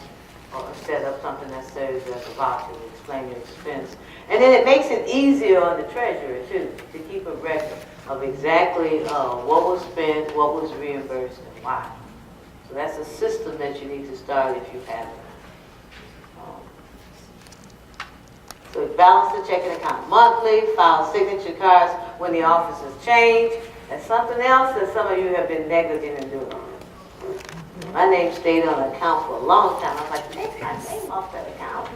or set up something that serves as a voucher to explain your expense. And then it makes it easier on the treasurer too, to keep a record of exactly what was spent, what was reimbursed, and why. So that's a system that you need to start if you haven't. So balance the checking account monthly, file signature cards when the officers change. That's something else that some of you have been negligent in doing. My name stayed on the account for a long time. I was like, take my name off that account.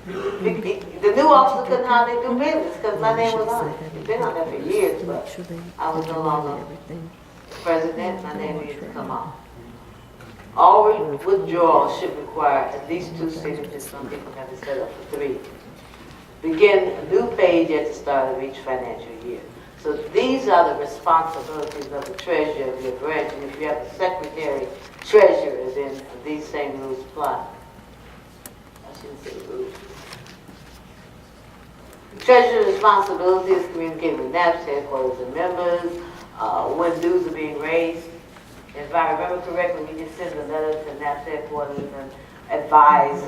The new officer couldn't hardly do business because my name was on it. It's been on there for years, but I was no longer president. My name used to come off. All withdrawals should require at least 2 signatures. Some people have it set up for 3. Begin a new page at the start of each financial year. So these are the responsibilities of the treasurer of your branch. And if you have a secretary treasurer, then these same rules apply. I shouldn't say rules. Treasurer's responsibility is communicating with NAPS headquarters and members, when dues are being raised. If I remember correctly, we just send a letter to NAPS headquarters and advise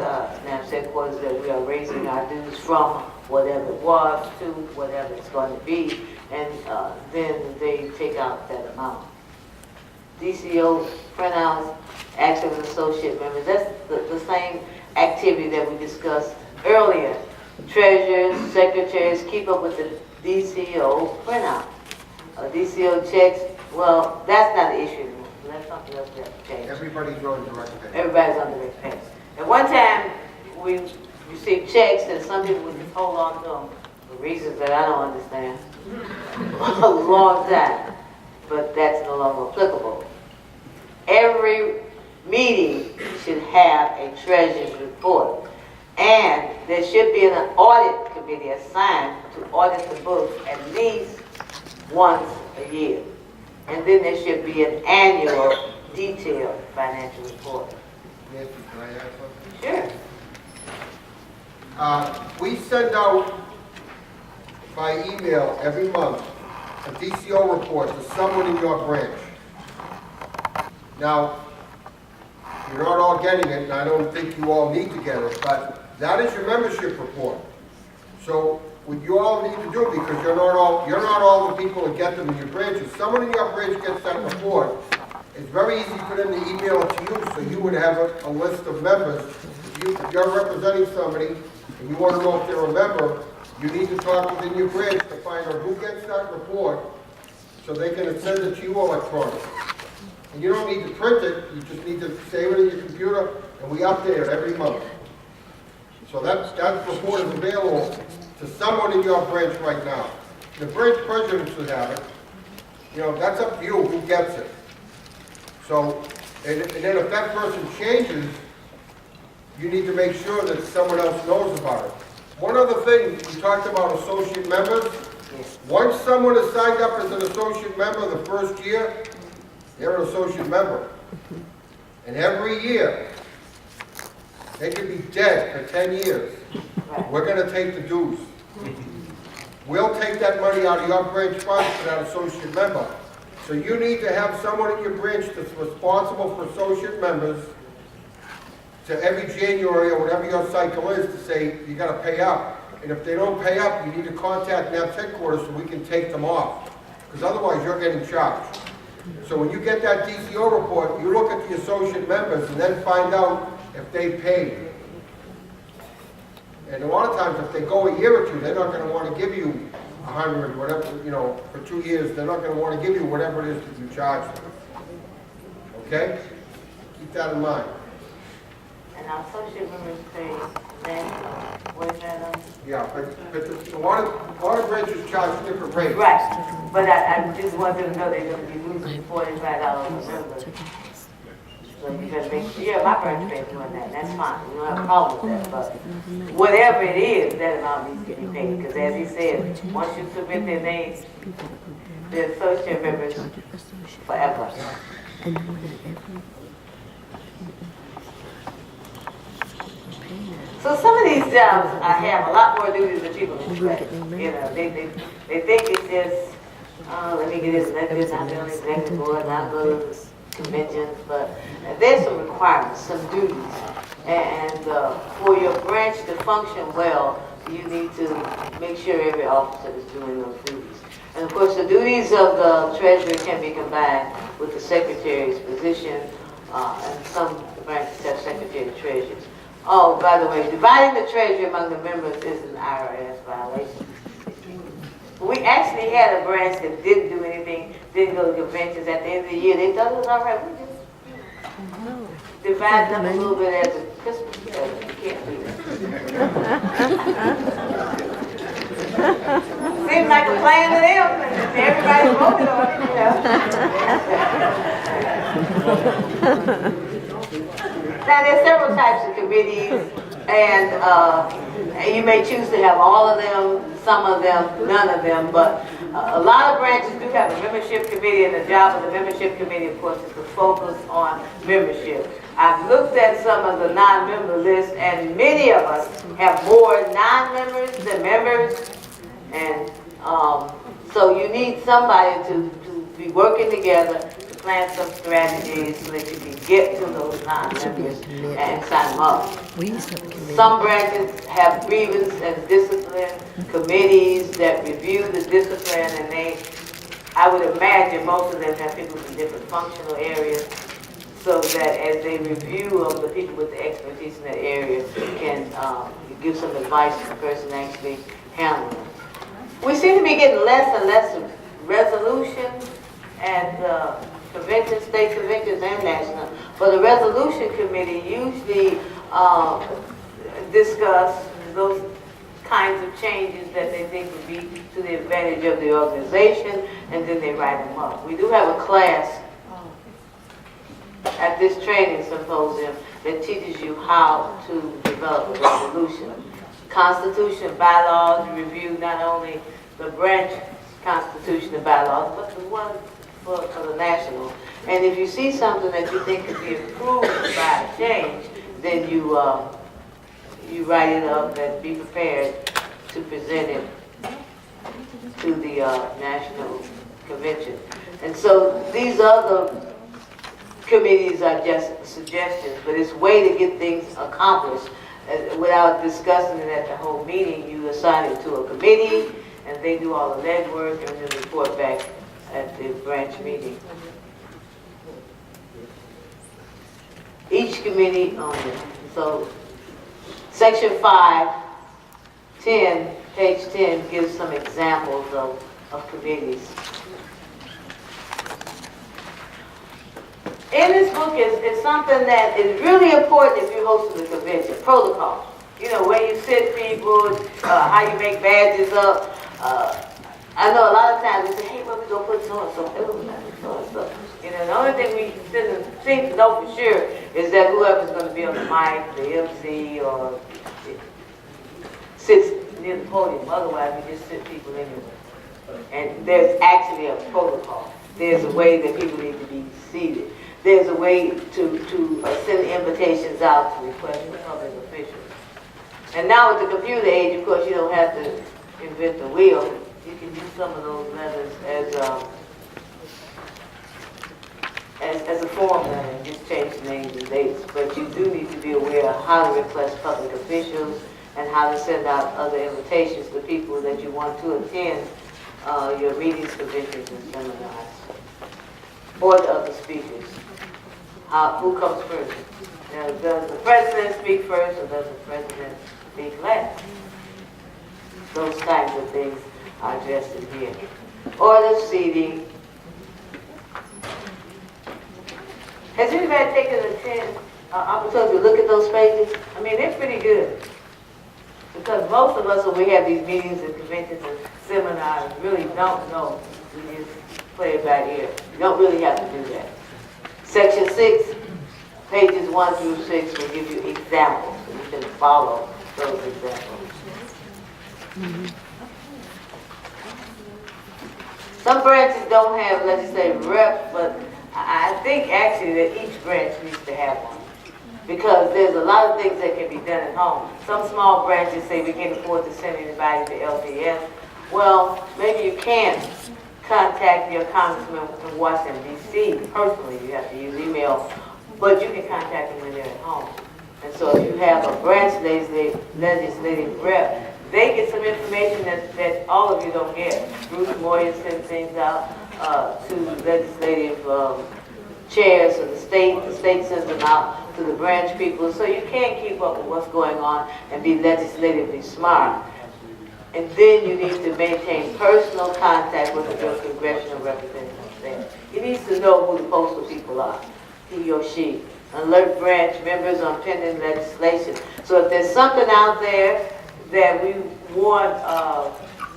NAPS headquarters that we are raising our dues from whatever it was to whatever it's going to be, and then they take out that amount. DCO printouts, active and associate members, that's the same activity that we discussed earlier. Treasurers, secretaries, keep up with the DCO printout. DCO checks, well, that's not an issue anymore. That's something else we have to change. Everybody's on direct pay. Everybody's on direct pay. At one time, we received checks and some people would just hold on to them for reasons that I don't understand. A long time. But that's no longer applicable. Every meeting should have a treasurer's report. And there should be an audit committee assigned to audit the books at least once a year. And then there should be an annual detailed financial report. Nancy, can I add something? Sure. We send out by email every month a DCO report to someone in your branch. Now, you're not all getting it, and I don't think you all need to get it, but that is your membership report. So what you all need to do, because you're not all the people that get them in your branches. Someone in your branch gets that report. It's very easy for them to email it to you, so you would have a list of members. If you're representing somebody and you want to know if they're a member, you need to talk within your branch to find out who gets that report, so they can send it to you electronically. And you don't need to print it, you just need to save it in your computer, and we update it every month. So that report is available to someone in your branch right now. The branch president should have it. You know, that's up to you who gets it. So, and then if that person changes, you need to make sure that someone else knows about it. One other thing, we talked about associate members. Once someone is signed up as an associate member the first year, they're an associate member. And every year, they could be dead for 10 years. We're gonna take the dues. We'll take that money out of your branch fund for that associate member. So you need to have someone in your branch that's responsible for associate members to every January or whatever your cycle is to say, you gotta pay up. And if they don't pay up, you need to contact NAPS headquarters so we can take them off. Because otherwise you're getting charged. So when you get that DCO report, you look at the associate members and then find out if they paid. And a lot of times if they go a year or two, they're not gonna wanna give you 100, whatever, you know, for 2 years, they're not gonna wanna give you whatever it is that you charge them. Okay? Keep that in mind. And our associate members pay what is that? Yeah, but a lot of branches charge different rates. Right, but I just wanted to know they're gonna be losing $45 a member. So you better make sure, yeah, my branch pays more than that, that's fine, we don't have a problem with that, but whatever it is, that amount needs to be paid, because as he said, once you submit their names, they're associate members forever. And more than ever. So some of these jobs I have a lot more duties than people expect. You know, they think it's just, let me get this, let me get that, I'm on the executive board, not go to conventions, but there's some requirements, some duties. And for your branch to function well, you need to make sure every officer is doing those duties. And of course, the duties of the treasurer can be combined with the secretary's position, and some branches have secretary treasurers. Oh, by the way, dividing the treasury among the members is an IRS violation. We actually had a branch that didn't do anything, didn't go to conventions. At the end of the year, they thought it was all right. We just divide them a little bit as a Christmas present. You can't do that. Seems like a plan to them, and everybody voted on it, you know. Now, there are several types of committees, and you may choose to have all of them, some of them, none of them, but a lot of branches do have a membership committee, and the job of the membership committee, of course, is to focus on membership. I've looked at some of the non-member lists, and many of us have more non-members than members, and so you need somebody to be working together to plan some strategies so that you can get to those non-members and sign them up. Some branches have grievance and discipline committees that review the discipline, and I would imagine most of them have people from different functional areas, so that as they review of the people with the expertise in that area can give some advice to the person actually handling it. We seem to be getting less and less resolutions at conventions, state conventions, and national. But the resolution committee usually discuss those kinds of changes that they think would be to the advantage of the organization, and then they write them up. We do have a class at this training symposium that teaches you how to develop a resolution. Constitution, bylaws, review not only the branch constitution and bylaws, but the one for the national. And if you see something that you think could be improved by a change, then you write it up and be prepared to present it to the national convention. And so these other committees are just suggestions, but it's a way to get things accomplished. Without discussing it at the whole meeting, you assign it to a committee, and they do all the legwork and then report back at the branch meeting. Each committee on it. So section 5:10, page 10 gives some examples of committees. In this book is something that is really important if you're hosting a convention, protocol. You know, where you sit people, how you make badges up. I know a lot of times we say, hey, where we gonna put so-and-so? So-and-so. You know, the only thing we seem to know for sure is that whoever's gonna be on the mic, the MC, or... sits near the podium. Otherwise, we just sit people anywhere. And there's actually a protocol. There's a way that people need to be seated. There's a way to send invitations out to request for public officials. And now with the computer age, of course, you don't have to invent the wheel. You can use some of those letters as a form letter and just change the names and dates. But you do need to be aware of how to request public officials and how to send out other invitations to people that you want to attend your meetings, conventions, and seminars. Or the other speakers. Who comes first? Now, does the president speak first or does the president speak last? Those kinds of things are addressed in here. Or the seating. Has anybody taken an opportunity to look at those pages? I mean, they're pretty good. Because most of us, when we have these meetings and conventions and seminars, really don't know. We just play it by ear. You don't really have to do that. Section 6, pages 1 through 6 will give you examples, and you can follow those examples. Some branches don't have legislative reps, but I think actually that each branch needs to have one. Because there's a lot of things that can be done at home. Some small branches say we can't afford to send anybody to LPS. Well, maybe you can contact your congressman in Washington, D.C. personally. You have to use email, but you can contact them when they're at home. And so if you have a branch legislative rep, they get some information that all of you don't get. Bruce Moyer sends things out to legislative chairs of the state sends them out to the branch people, so you can keep up with what's going on and be legislatively smart. And then you need to maintain personal contact with your congressional representatives there. He needs to know who the postal people are, he or she. Alert branch members on pending legislation. So if there's something out there that we want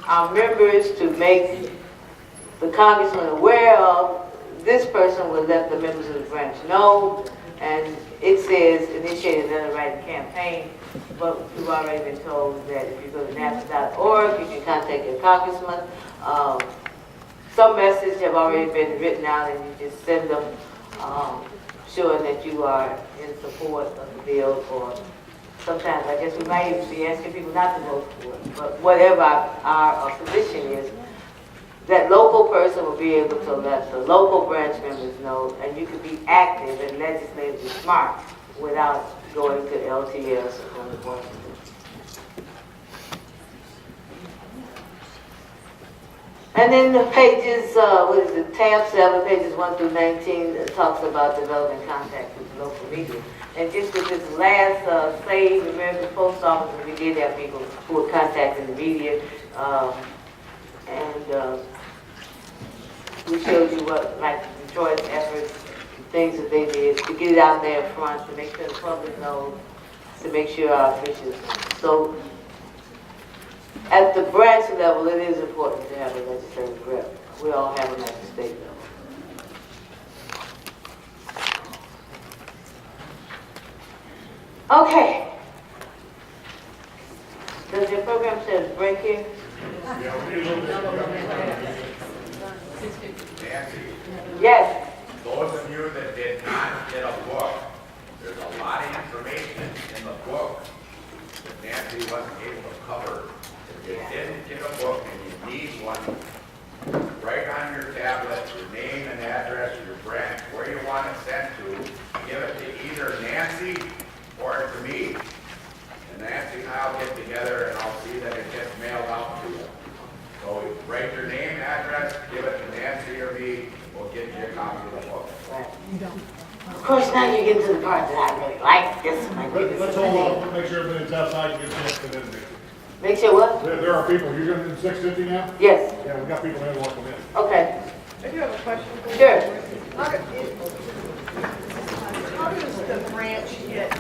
our members to make the congressman aware of, this person will let the members of the branch know. And it says initiate an underwriting campaign, but we've already been told that if you go to NAPS.org, you can contact your congressman. Some messages have already been written out and you just send them showing that you are in support of the bill, or sometimes I guess we might even be asking people not to vote for it. But whatever our position is, that local person will be able to let the local branch members know, and you can be active and legislatively smart without going to LTS or going to Washington. And then the pages, tab 7, pages 1 through 19, talks about developing contact with local media. And just with this last save, remember the post office, we did have people who were contacting the media, and we showed you what, like Detroit's efforts, things that they did to get it out there in front, to make sure the public knows, to make sure our officials know. So at the branch level, it is important to have a legislative rep. We all have them at the state level. Okay. Does your program say break here? Yeah, we need a little bit. Nancy, Yes. those of you that did not get a book, there's a lot of information in the book that Nancy wasn't able to cover. If you didn't get a book and you need one, write on your tablet your name and address, your branch, where you want it sent to, give it to either Nancy or to me. And Nancy and I'll get together and I'll see that it gets mailed out to you. So write your name, address, give it to Nancy or me, we'll get you a copy of the book. Right. Of course, now you get to the part that I really like. This my Let's hold on, make sure everything's outside and get chance to them. Make sure what? There are people, you're gonna do 6:50 now? Yes. Yeah, we got people there to welcome in. Okay. I do have a question. Sure. How does the branch get